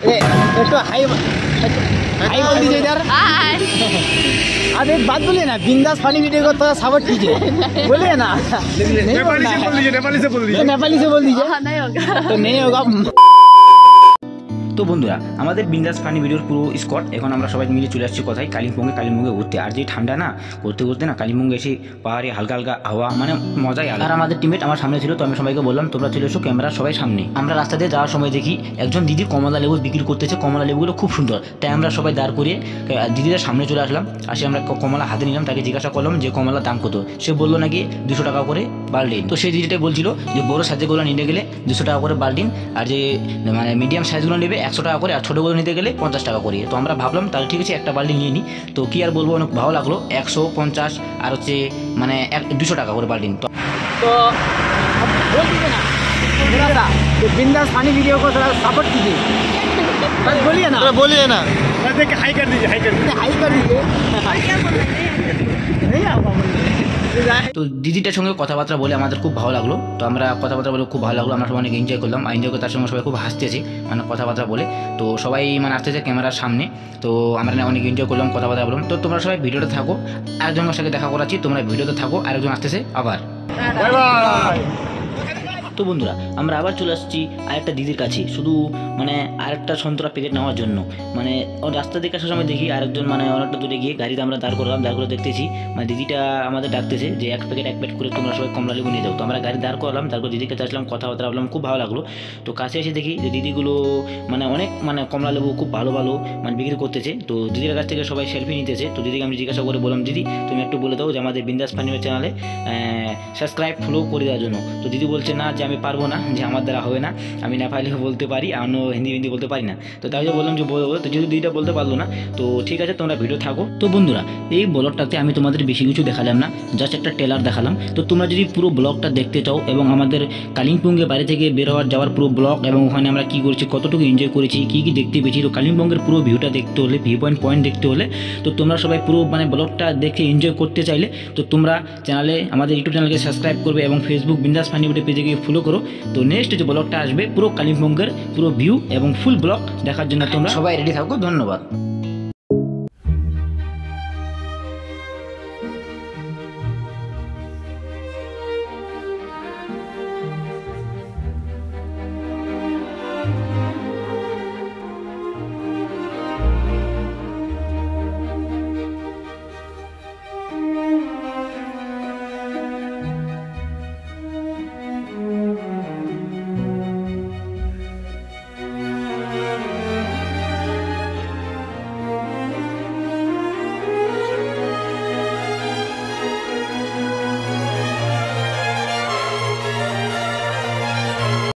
तो high high बोल दीजिए इधर। अब एक बात बोलिए ना, बिंदास फनी वीडियो को थोड़ा सपोर्ट कीजिए, बोलिए ना। नेपाली से बोल दीजिए, नेपाली से बोल दीजिए, नेपाली से बोल दीजिए। नहीं होगा तो नहीं होगा। তো বন্ধুরা, আমাদের বিন্দাস ফানি ভিডিওর পুরো স্কোয়াড এখন আমরা সবাই মিলে চলে আসছি কোথায়, কালিম্পংয়ে ঘুরতে। আর যে ঠান্ডা না, ঘুরতে ঘুরতে না কালিম্পংয়ে এসে পাহাড়ে হালকা হালকা হাওয়া, মানে মজাই আলাদা। আর আমাদের টিমমেট আমার সামনে ছিল, তো আমি সবাইকে বললাম তোমরা চলে এসো, ক্যামেরা সবাই সামনে। আমরা রাস্তা দিয়ে যাওয়ার সময় দেখি একজন দিদি কমলা লেবু বিক্রি করতেছে, কমলা লেবুগুলো খুব সুন্দর। তাই আমরা সবাই দাঁড় করিয়ে দিদিদের সামনে চলে আসলাম। আসে আমরা কমলা হাতে নিলাম, তাকে জিজ্ঞাসা করলাম যে কমলার দাম কত। সে বললো নাকি 200 টাকা করে বাল্টিন। তো সেই দিদিটাই বলছিল যে বড় সাইজগুলো নিতে গেলে 200 টাকা করে বাল্টিন, আর যে মানে মিডিয়াম সাইজগুলো নেবে 100 টাকা করে, আর ছোটোগুলো নিতে গেলে 50 টাকা করে। তো আমরা ভাবলাম তাহলে ঠিক আছে একটা বাল্টি নিয়ে নিই। তো কি আর বলবো, অনেক ভালো লাগলো। 150 আর হচ্ছে মানে 200 টাকা করে বাল্টিন। तो बोल दीजिए ना थोड़ा सा, तो बिंदास फनी वीडियो को थोड़ा सपोर्ट कीजिए, बस बोलिए ना। बोलिए ना, हाई कर दीजिए, हाई कर दीजिए, हाई कर दीजिए। नहीं आऊँगा তো দিদিটার সঙ্গে কথাবার্তা বলে আমাদের খুব ভালো লাগলো। তো আমরা কথাবার্তা বলে খুব ভালো লাগলো, আমরা সবাই অনেক এনজয় করলাম। এনজয় করে তার সঙ্গে সবাই খুব হাসতেছি, মানে কথাবার্তা বলে। তো সবাই মানে আসতেছে ক্যামেরার সামনে, তো আমরা অনেক এনজয় করলাম, কথাবার্তা বললাম। তো তোমরা সবাই ভিডিওতে থাকো, আরেকজনের সাথে দেখা করাচ্ছি, তোমরা ভিডিওতে থাকো, আরেকজন আসতেছে আবার। Bye bye. তো বন্ধুরা, আমরা আবার চলে আসছি আরেকটা দিদির কাছে, শুধু মানে আরেকটা সন্তরা প্যাকেট নেওয়ার জন্য। মানে রাস্তা দেখে আসার সময় দেখি আরেকজন মানে অনেকটা দূরে গিয়ে গাড়িতে আমরা দাঁড় করলাম, দাঁড় করে দেখতেছি মানে দিদিটা আমাদের ডাকতেছে যে এক প্যাকেট করে তোমরা সবাই কমলা লেবু নিয়ে যাও। তো আমরা গাড়ি দাঁড় করলাম, তারপর দিদির কাছে আসলাম, কথাবার্তা বললাম, খুব ভালো লাগলো। তো কাছে এসে দেখি যে দিদিগুলো মানে অনেক মানে কমলা লেবু খুব ভালো ভালো মানে বিক্রি করতেছে। তো দিদির কাছ থেকে সবাই সেলফি নিতেছে। তো দিদিকে আমি জিজ্ঞাসা করে বললাম, দিদি তুমি একটু বলে দাও যে আমাদের বিন্দাস ফানি চ্যানেলে সাবস্ক্রাইব ফলো করে দেওয়ার জন্য। তো দিদি বলছে না, যে আমি পারবো না, যে আমার দ্বারা হবে না, আমি নেপালিও বলতে পারি, অন্য হিন্দি বলতে পারি না। তো তাই বললাম যে বলবো। তো যদি দিদিটা বলতে পারলো না, তো ঠিক আছে তোমরা ভিডিও থাকো। তো বন্ধুরা, এই ব্লগটাতে আমি তোমাদের বেশি কিছু দেখালাম না, জাস্ট একটা ট্রেলার দেখালাম। তো তোমরা যদি পুরো ব্লগটা দেখতে চাও এবং আমাদের কালিম্পংয়ে বাড়ি থেকে বের হওয়ার যাওয়ার পুরো ব্লগ এবং ওখানে আমরা কী করছি, কতটুকু এনজয় করেছি, কী কী দেখতে পেয়েছি, তো কালিম্পংয়ের পুরো ভিউটা দেখতে হলে, ভিউ পয়েন্ট দেখতে হলে, তো তোমরা সবাই পুরো মানে ব্লগটা দেখে এনজয় করতে চাইলে তো তোমরা চ্যানেলে আমাদের ইউটিউব চ্যানেলকে সাবস্ক্রাইব করবে এবং ফেসবুক বিন্দাস ফানি ভিডিও পেজে গিয়ে ফলো করো। তো নেক্সট যে ব্লগটা আসবে পুরো কালিম্পংয়ের পুরো ভিউ এবং ফুল ব্লগ দেখার জন্য তোমরা সবাই রেডি থাকো। ধন্যবাদ।